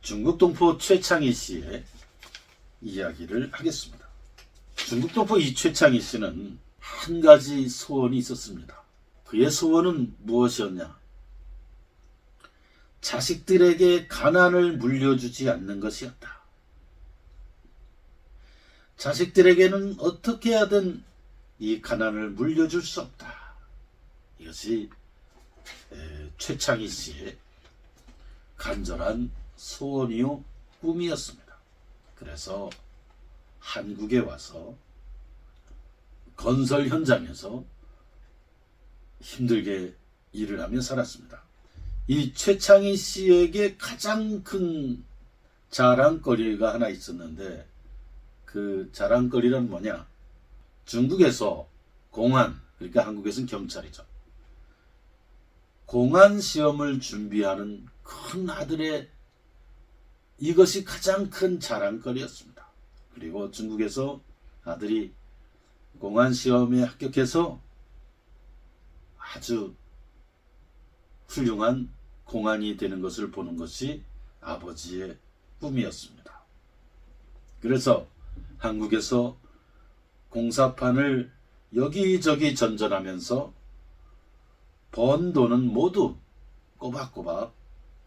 중국 동포 최창희 씨의 이야기를 하겠습니다. 중국 동포 이 최창희 씨는 한 가지 소원이 있었습니다. 그의 소원은 무엇이었냐? 자식들에게 가난을 물려주지 않는 것이었다. 자식들에게는 어떻게 하든 이 가난을 물려줄 수 없다. 이것이 최창희 씨의 간절한 소원이요 꿈이었습니다. 그래서 한국에 와서 건설 현장에서 힘들게 일을 하며 살았습니다. 이 최창희 씨에게 가장 큰 자랑거리가 하나 있었는데 그 자랑거리는 뭐냐? 중국에서 공안, 그러니까 한국에서는 경찰이죠. 공안 시험을 준비하는 큰 아들의 이것이 가장 큰 자랑거리였습니다. 그리고 중국에서 아들이 공안 시험에 합격해서 아주 훌륭한 공안이 되는 것을 보는 것이 아버지의 꿈이었습니다. 그래서 한국에서 공사판을 여기저기 전전하면서 번 돈은 모두 꼬박꼬박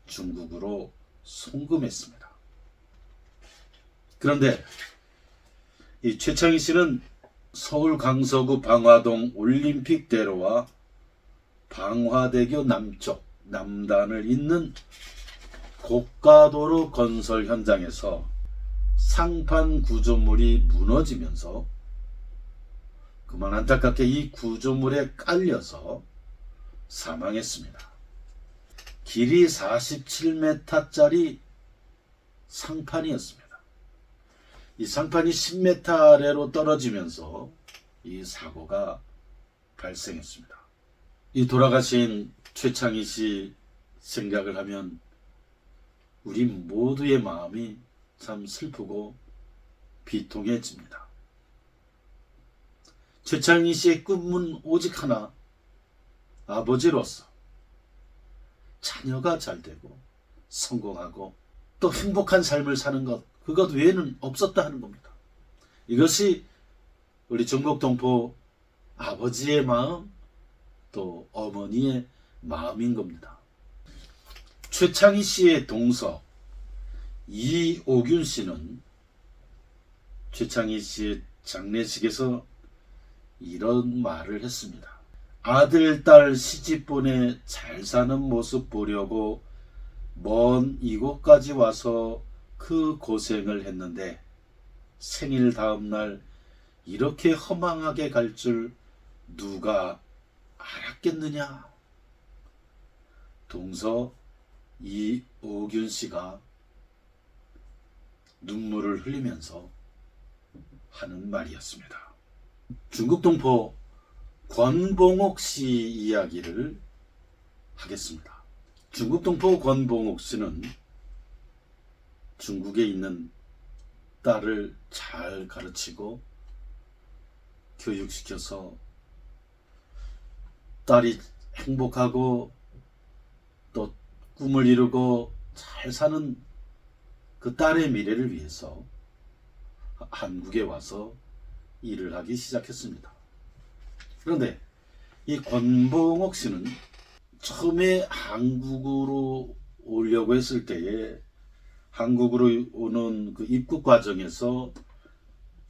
중국으로 송금했습니다. 그런데 이 최창희 씨는 서울 강서구 방화동 올림픽대로와 방화대교 남쪽 남단을 잇는 고가도로 건설 현장에서 상판 구조물이 무너지면서 그만 안타깝게 이 구조물에 깔려서 사망했습니다. 길이 47m짜리 상판이었습니다. 이 상판이 10m 아래로 떨어지면서 이 사고가 발생했습니다. 이 돌아가신 최창희 씨 생각을 하면 우리 모두의 마음이 참 슬프고 비통해집니다. 최창희 씨의 꿈은 오직 하나, 아버지로서 자녀가 잘 되고 성공하고 또 행복한 삶을 사는 것, 그것 외에는 없었다 하는 겁니다. 이것이 우리 중국 동포 아버지의 마음, 또 어머니의 마음인 겁니다. 최창희 씨의 동서 이오균 씨는 최창희 씨의 장례식에서 이런 말을 했습니다. 아들, 딸 시집 보내 잘 사는 모습 보려고 먼 이곳까지 와서 그 고생을 했는데 생일 다음날 이렇게 허망하게 갈 줄 누가 알았겠느냐? 동서 이오균 씨가 눈물을 흘리면서 하는 말이었습니다. 중국 동포 권봉옥 씨 이야기를 하겠습니다. 중국 동포 권봉옥 씨는 중국에 있는 딸을 잘 가르치고 교육시켜서 딸이 행복하고 또 꿈을 이루고 잘 사는 그 딸의 미래를 위해서 한국에 와서 일을 하기 시작했습니다. 그런데 이 권봉옥 씨는 처음에 한국으로 오려고 했을 때에 한국으로 오는 그 입국 과정에서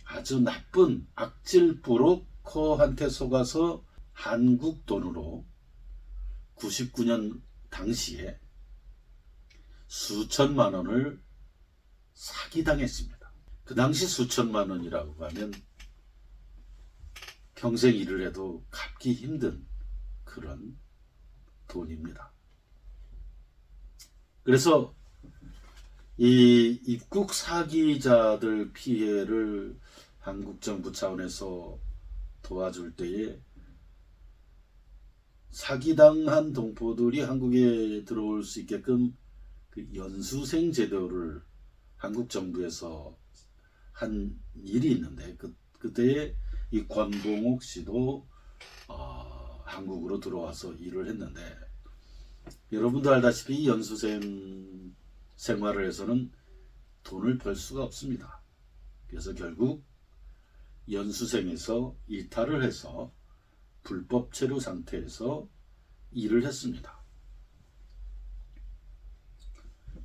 아주 나쁜 악질 브로커한테 속아서 한국 돈으로 99년 당시에 수천만 원을 사기당했습니다. 그 당시 수천만 원이라고 하면 평생 일을 해도 갚기 힘든 그런 돈입니다. 그래서 이 입국 사기자들 피해를 한국 정부 차원에서 도와줄 때에 사기당한 동포들이 한국에 들어올 수 있게끔 그 연수생 제도를 한국 정부에서 한 일이 있는데 그때에 이 권봉옥 씨도 한국으로 들어와서 일을 했는데 여러분도 알다시피 이 연수생 생활을 해서는 돈을 벌 수가 없습니다. 그래서 결국 연수생에서 이탈을 해서 불법 체류 상태에서 일을 했습니다.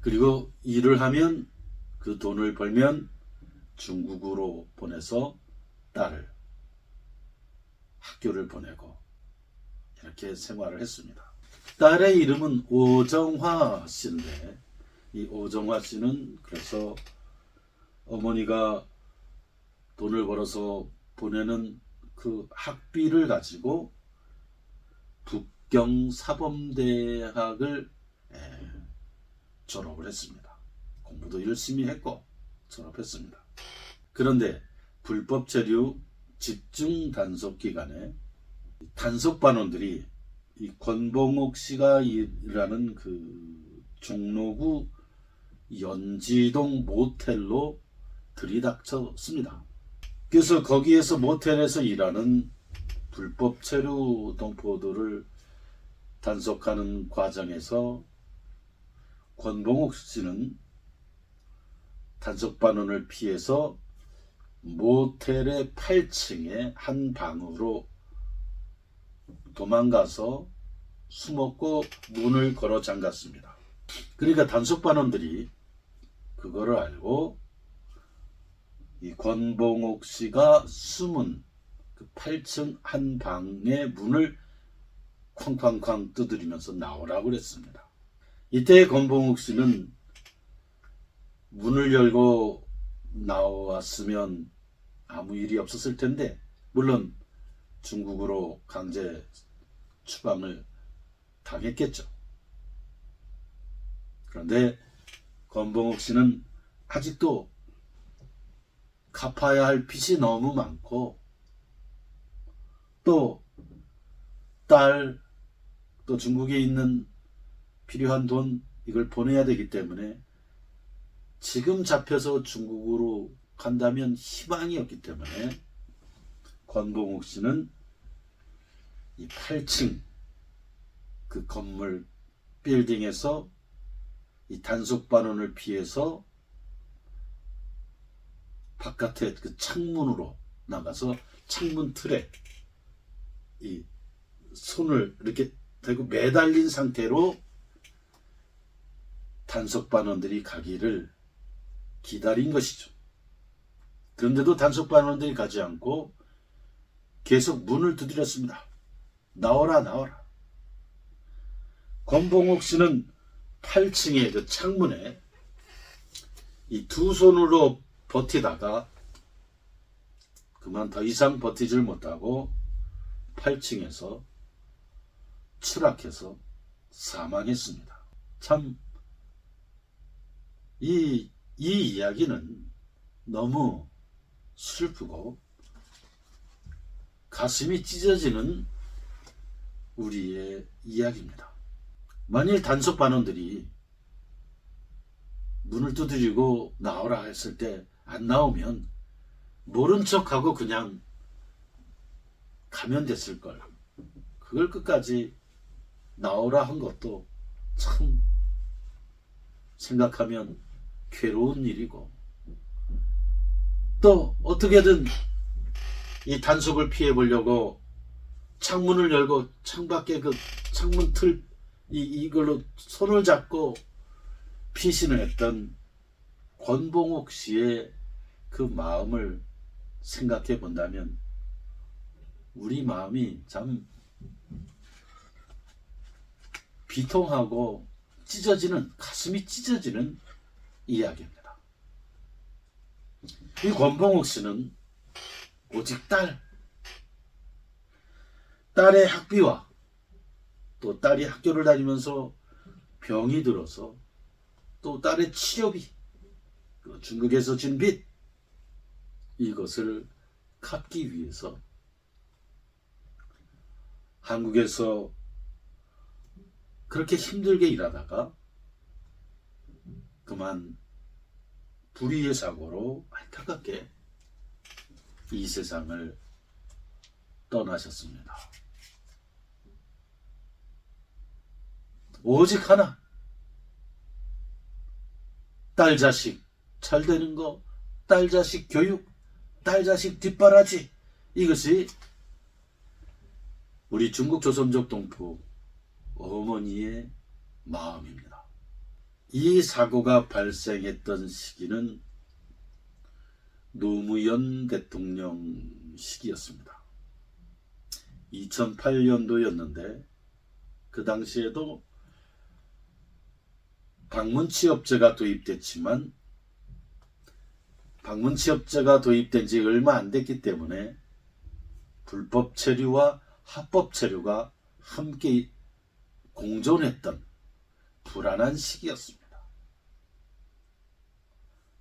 그리고 일을 하면 그 돈을 벌면 중국으로 보내서 딸을 학교를 보내고 이렇게 생활을 했습니다. 딸의 이름은 오정화 씨인데, 이 오정화 씨는 그래서 어머니가 돈을 벌어서 보내는 그 학비를 가지고 북경사범대학을 졸업을 했습니다. 공부도 열심히 했고 졸업했습니다. 그런데 불법 체류 집중 단속 기간에 단속반원들이 이 권봉옥 씨가 일하는 그 종로구 연지동 모텔로 들이닥쳤습니다. 그래서 거기에서 모텔에서 일하는 불법 체류 동포들을 단속하는 과정에서 권봉옥 씨는 단속반원을 피해서 모텔의 8층의 한 방으로 도망가서 숨었고 문을 걸어 잠갔습니다. 그러니까 단속반원들이 그거를 알고 이 권봉옥 씨가 숨은 그 8층 한 방의 문을 쾅쾅쾅 두드리면서 나오라고 그랬습니다. 이때 권봉옥 씨는 문을 열고 나왔으면 아무 일이 없었을 텐데, 물론 중국으로 강제 추방을 당했겠죠. 그런데 권봉옥 씨는 아직도 갚아야 할 빚이 너무 많고, 또 딸, 또 중국에 있는 필요한 돈, 이걸 보내야 되기 때문에 지금 잡혀서 중국으로 간다면 희망이 없기 때문에 권봉옥 씨는 이 8층 그 건물 빌딩에서 이 단속반원을 피해서 바깥에 그 창문으로 나가서 창문 틀에 이 손을 이렇게 대고 매달린 상태로 단속반원들이 가기를 기다린 것이죠. 그런데도 단속반원들이 가지 않고 계속 문을 두드렸습니다. 나오라, 나오라. 권봉옥 씨는 8층의 그 창문에 이 두 손으로 버티다가 그만 더 이상 버티질 못하고 8층에서 추락해서 사망했습니다. 참, 이 이야기는 너무 슬프고 가슴이 찢어지는 우리의 이야기입니다. 만일 단속반원들이 문을 두드리고 나오라 했을 때 안 나오면 모른 척하고 그냥 가면 됐을 걸. 그걸 끝까지 나오라 한 것도 참 생각하면 괴로운 일이고, 또 어떻게든 이 단속을 피해 보려고 창문을 열고 창밖에 그 창문 틀 이걸로 손을 잡고 피신을 했던 권봉옥 씨의 그 마음을 생각해 본다면 우리 마음이 참 비통하고 찢어지는, 가슴이 찢어지는 이야기입니다. 이 권봉옥 씨는 오직 딸의 학비와 또 딸이 학교를 다니면서 병이 들어서 또 딸의 치료비, 중국에서 진 빚, 이것을 갚기 위해서 한국에서 그렇게 힘들게 일하다가 그만 불의의 사고로 안타깝게 이 세상을 떠나셨습니다. 오직 하나, 딸 자식 잘 되는 거, 딸 자식 교육, 딸 자식 뒷바라지, 이것이 우리 중국 조선족 동포 어머니의 마음입니다. 이 사고가 발생했던 시기는 노무현 대통령 시기였습니다. 2008년도였는데 그 당시에도 방문취업제가 도입됐지만 방문취업제가 도입된 지 얼마 안 됐기 때문에 불법 체류와 합법 체류가 함께 공존했던 불안한 시기였습니다.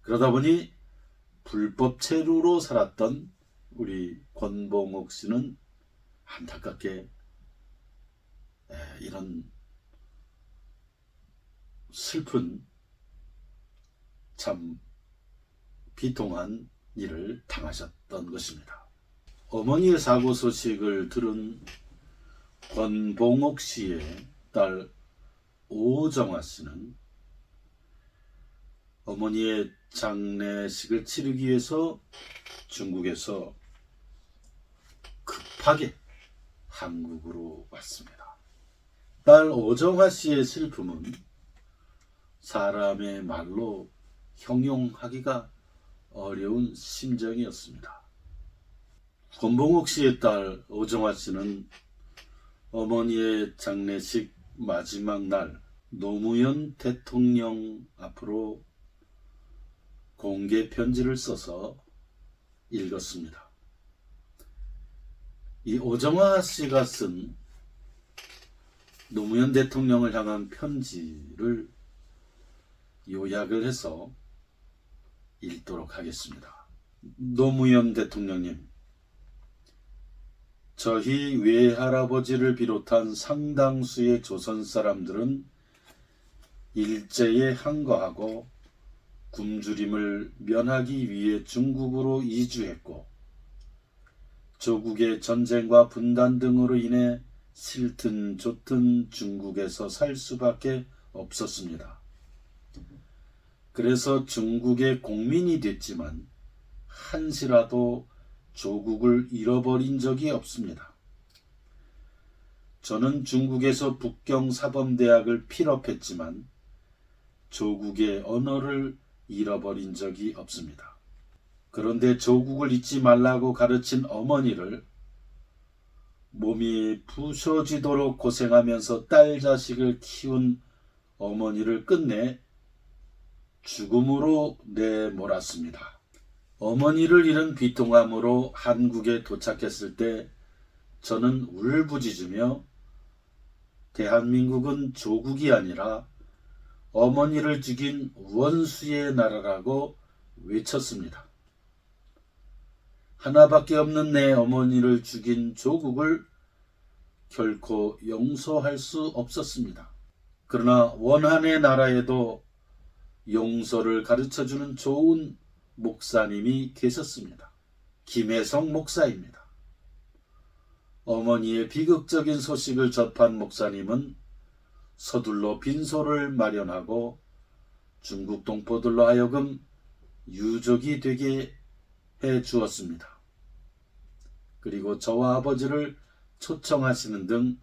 그러다 보니 불법 체류로 살았던 우리 권봉옥 씨는 안타깝게 이런 슬픈 참 비통한 일을 당하셨던 것입니다. 어머니의 사고 소식을 들은 권봉옥 씨의 딸 오정화 씨는 어머니의 장례식을 치르기 위해서 중국에서 급하게 한국으로 왔습니다. 딸 오정화 씨의 슬픔은 사람의 말로 형용하기가 어려운 심정이었습니다. 권봉옥 씨의 딸 오정화 씨는 어머니의 장례식 마지막 날 노무현 대통령 앞으로 공개 편지를 써서 읽었습니다. 이 오정화 씨가 쓴 노무현 대통령을 향한 편지를 요약을 해서 읽도록 하겠습니다. 노무현 대통령님, 저희 외할아버지를 비롯한 상당수의 조선 사람들은 일제에 항거하고 굶주림을 면하기 위해 중국으로 이주했고 조국의 전쟁과 분단 등으로 인해 싫든 좋든 중국에서 살 수밖에 없었습니다. 그래서 중국의 공민이 됐지만 한시라도 조국을 잃어버린 적이 없습니다. 저는 중국에서 북경사범대학을 필업했지만 조국의 언어를 잃어버린 적이 없습니다. 그런데 조국을 잊지 말라고 가르친 어머니를 몸이 부서지도록 고생하면서 딸 자식을 키운 어머니를 끝내 죽음으로 내몰았습니다. 어머니를 잃은 비통함으로 한국에 도착했을 때 저는 울부짖으며 대한민국은 조국이 아니라 어머니를 죽인 원수의 나라라고 외쳤습니다. 하나밖에 없는 내 어머니를 죽인 조국을 결코 용서할 수 없었습니다. 그러나 원한의 나라에도 용서를 가르쳐주는 좋은 목사님이 계셨습니다. 김혜성 목사입니다. 어머니의 비극적인 소식을 접한 목사님은 서둘러 빈소를 마련하고 중국 동포들로 하여금 유족이 되게 해 주었습니다. 그리고 저와 아버지를 초청하시는 등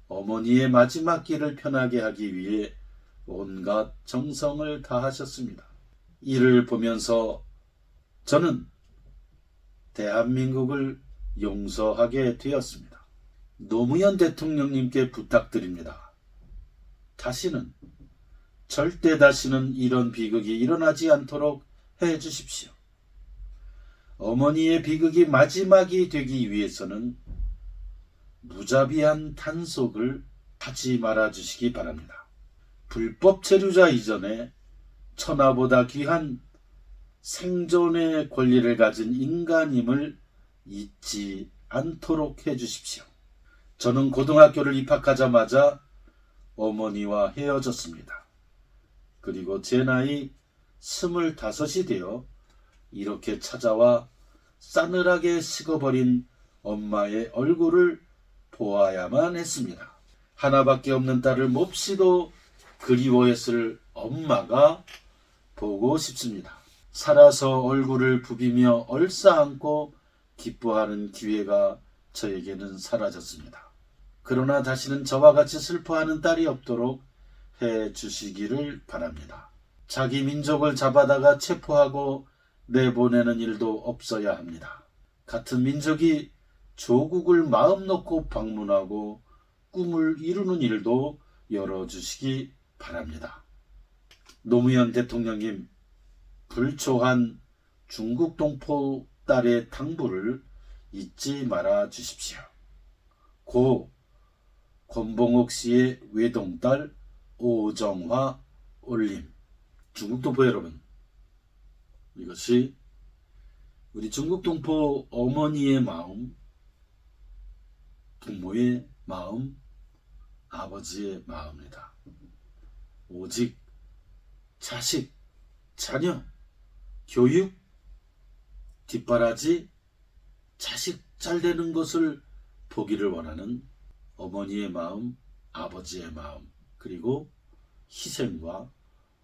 어머니의 마지막 길을 편하게 하기 위해 온갖 정성을 다하셨습니다. 이를 보면서 저는 대한민국을 용서하게 되었습니다. 노무현 대통령님께 부탁드립니다. 다시는, 절대 다시는 이런 비극이 일어나지 않도록 해 주십시오. 어머니의 비극이 마지막이 되기 위해서는 무자비한 단속을 하지 말아 주시기 바랍니다. 불법 체류자 이전에 천하보다 귀한 생존의 권리를 가진 인간임을 잊지 않도록 해 주십시오. 저는 고등학교를 입학하자마자 어머니와 헤어졌습니다. 그리고 제 나이 25이 되어 이렇게 찾아와 싸늘하게 식어버린 엄마의 얼굴을 보아야만 했습니다. 하나밖에 없는 딸을 몹시도 그리워했을 엄마가 보고 싶습니다. 살아서 얼굴을 부비며 얼싸안고 기뻐하는 기회가 저에게는 사라졌습니다. 그러나 다시는 저와 같이 슬퍼하는 딸이 없도록 해 주시기를 바랍니다. 자기 민족을 잡아다가 체포하고 내보내는 일도 없어야 합니다. 같은 민족이 조국을 마음 놓고 방문하고 꿈을 이루는 일도 열어주시기 바랍니다. 노무현 대통령님, 불초한 중국 동포 딸의 당부를 잊지 말아 주십시오. 고 권봉옥 씨의 외동딸 오정화 올림. 중국 동포 여러분, 이것이 우리 중국 동포 어머니의 마음, 부모의 마음, 아버지의 마음이다. 오직 자식, 자녀, 교육, 뒷바라지, 자식 잘 되는 것을 보기를 원하는 어머니의 마음, 아버지의 마음, 그리고 희생과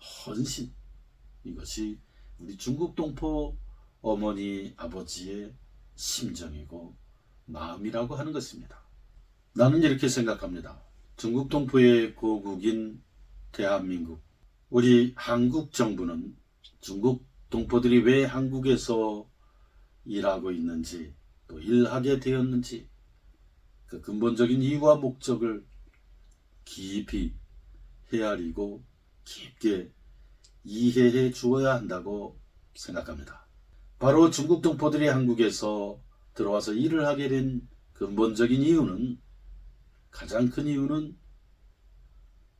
헌신, 이것이 우리 중국 동포 어머니, 아버지의 심정이고 마음이라고 하는 것입니다. 나는 이렇게 생각합니다. 중국 동포의 고국인 대한민국, 우리 한국 정부는 중국 동포들이 왜 한국에서 일하고 있는지, 또 일하게 되었는지 그 근본적인 이유와 목적을 깊이 헤아리고 깊게 이해해 주어야 한다고 생각합니다. 바로 중국 동포들이 한국에서 들어와서 일을 하게 된 근본적인 이유는, 가장 큰 이유는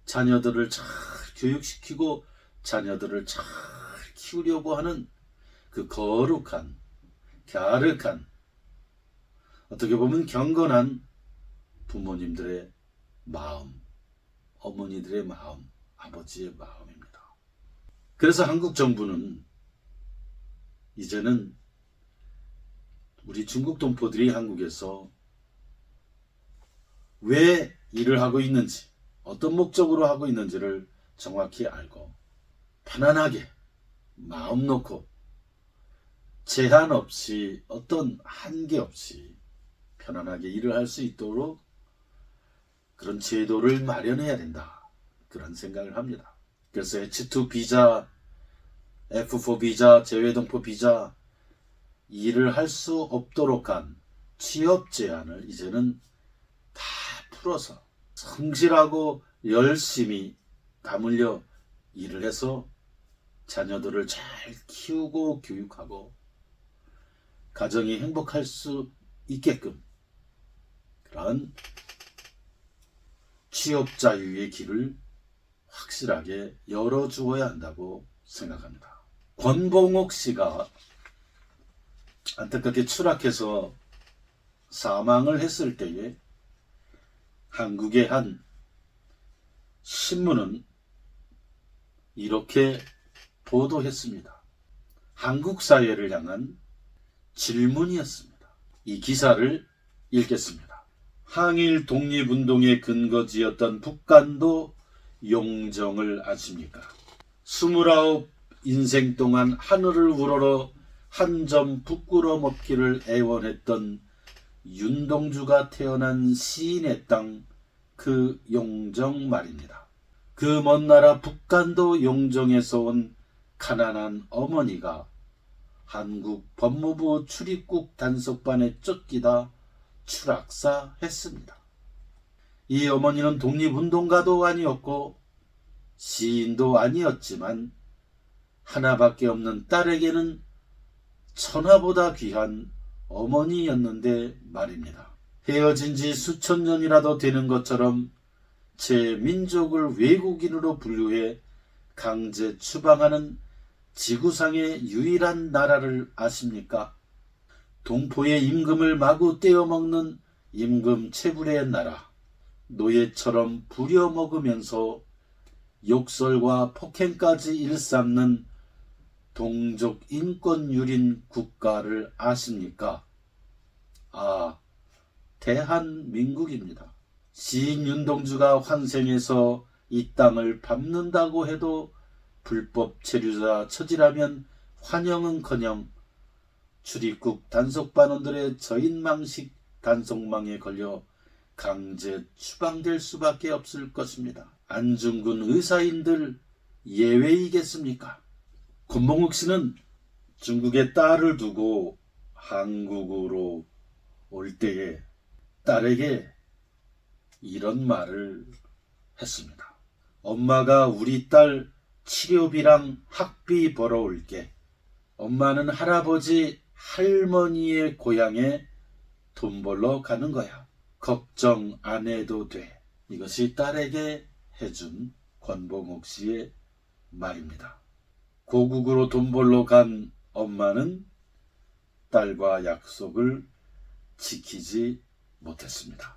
자녀들을 잘 교육시키고 자녀들을 잘 키우려고 하는 그 거룩한, 갸륵한, 어떻게 보면 경건한 부모님들의 마음, 어머니들의 마음, 아버지의 마음입니다. 그래서 한국 정부는 이제는 우리 중국 동포들이 한국에서 왜 일을 하고 있는지, 어떤 목적으로 하고 있는지를 정확히 알고 편안하게 마음 놓고 제한 없이, 어떤 한계 없이 편안하게 일을 할 수 있도록 그런 제도를 마련해야 된다, 그런 생각을 합니다. 그래서 H2 비자, F4 비자, 재외동포 비자, 일을 할 수 없도록 한 취업 제한을 이제는 다 풀어서 성실하고 열심히 땀 흘려 일을 해서 자녀들을 잘 키우고 교육하고 가정이 행복할 수 있게끔 그런 취업 자유의 길을 확실하게 열어주어야 한다고 생각합니다. 권봉옥 씨가 안타깝게 추락해서 사망을 했을 때에 한국의 한 신문은 이렇게 보도했습니다. 한국 사회를 향한 질문이었습니다. 이 기사를 읽겠습니다. 항일 독립운동의 근거지였던 북간도 용정을 아십니까? 29 인생 동안 하늘을 우러러 한 점 부끄럼 없기를 애원했던 윤동주가 태어난 시인의 땅, 그 용정 말입니다. 그 먼 나라 북간도 용정에서 온 가난한 어머니가 한국 법무부 출입국 단속반에 쫓기다 추락사했습니다. 이 어머니는 독립운동가도 아니었고 시인도 아니었지만 하나밖에 없는 딸에게는 천하보다 귀한 어머니였는데 말입니다. 헤어진 지 수천 년이라도 되는 것처럼 제 민족을 외국인으로 분류해 강제 추방하는 지구상의 유일한 나라를 아십니까? 동포의 임금을 마구 떼어먹는 임금체불의 나라, 노예처럼 부려먹으면서 욕설과 폭행까지 일삼는 동족 인권유린 국가를 아십니까? 아, 대한민국입니다. 시인 윤동주가 환생해서 이 땅을 밟는다고 해도 불법 체류자 처지라면 환영은커녕 출입국 단속반원들의 저인망식 단속망에 걸려 강제 추방될 수밖에 없을 것입니다. 안중근 의사인들 예외이겠습니까? 권봉욱 씨는 중국에 딸을 두고 한국으로 올 때에 딸에게 이런 말을 했습니다. 엄마가 우리 딸 치료비랑 학비 벌어올게. 엄마는 할아버지 할머니의 고향에 돈 벌러 가는 거야. 걱정 안 해도 돼. 이것이 딸에게 해준 권봉욱 씨의 말입니다. 고국으로 돈 벌러 간 엄마는 딸과 약속을 지키지 못했습니다.